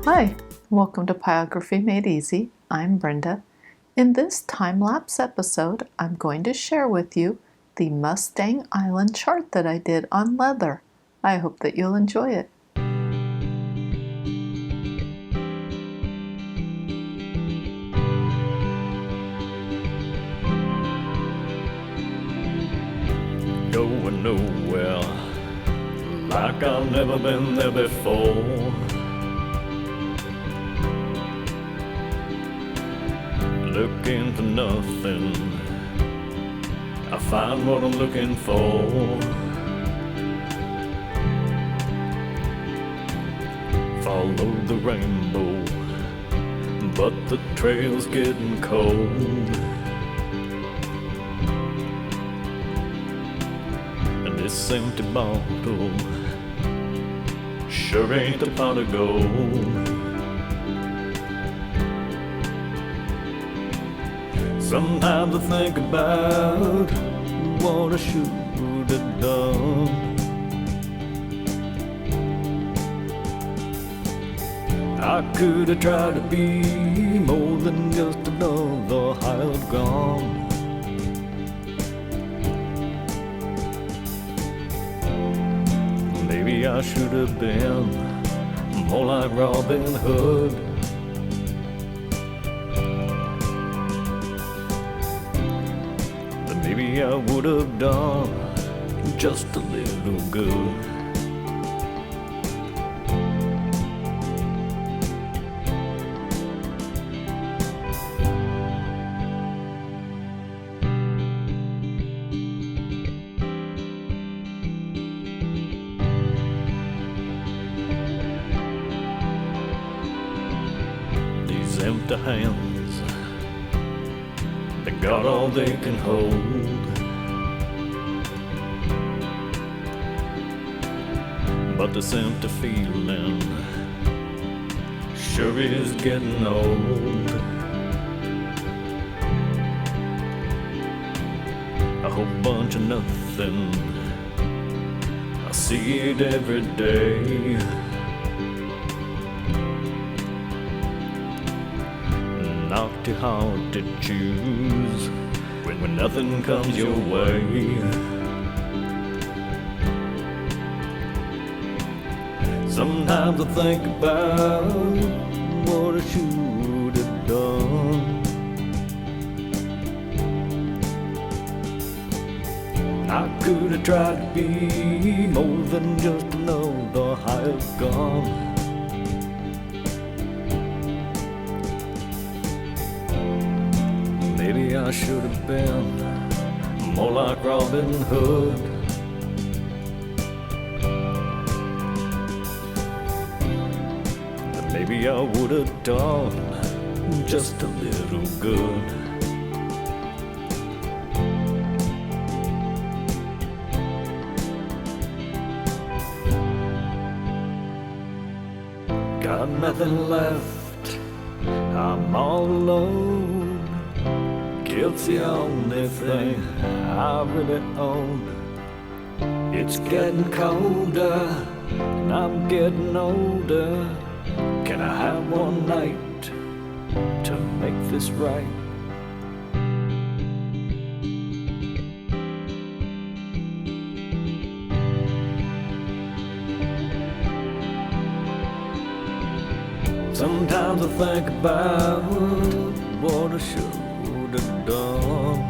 Hi, welcome to Pyrography Made Easy. I'm Brenda. In this time-lapse episode, I'm going to share with you the Mustang Island chart that I did on leather. I hope that you'll enjoy it. Going nowhere like I've never been there before. Looking for nothing, I find what I'm looking for. Follow the rainbow, but the trail's getting cold. And this empty bottle sure ain't a pot of gold. Sometimes I think about what I should have done. I could have tried to be more than just another hired gun. Maybe I should have been more like Robin Hood. Maybe I would have done just a little good. These empty hands, they got all they can hold. But this empty feeling sure is getting old. A whole bunch of nothing, I see it every day. Not too hard to choose when nothing comes your way. Sometimes I think about what I should have done. I could have tried to be more than just another hired gun. Maybe I should have been more like Robin Hood. Maybe I would have done just a little good. Got nothing left, I'm all alone. Guilt's the only thing I really own. It's getting colder and I'm getting older. Can I have one night to make this right? Sometimes I think about what I should have done.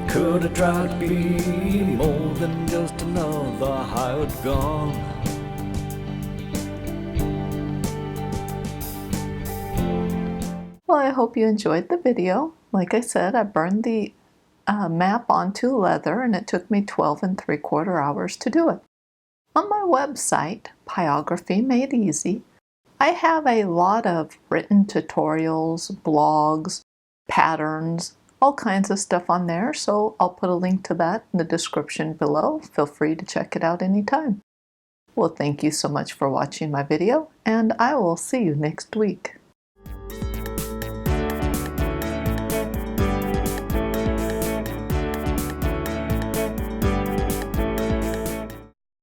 Could have tried to be more than just another hired gun. Well, I hope you enjoyed the video. Like I said, I burned the map onto leather and it took me 12 3/4 hours to do it. On my website, Pyrography Made Easy, I have a lot of written tutorials, blogs, patterns, all kinds of stuff on there, so I'll put a link to that in the description below. Feel free to check it out anytime. Well, thank you so much for watching my video, and I will see you next week.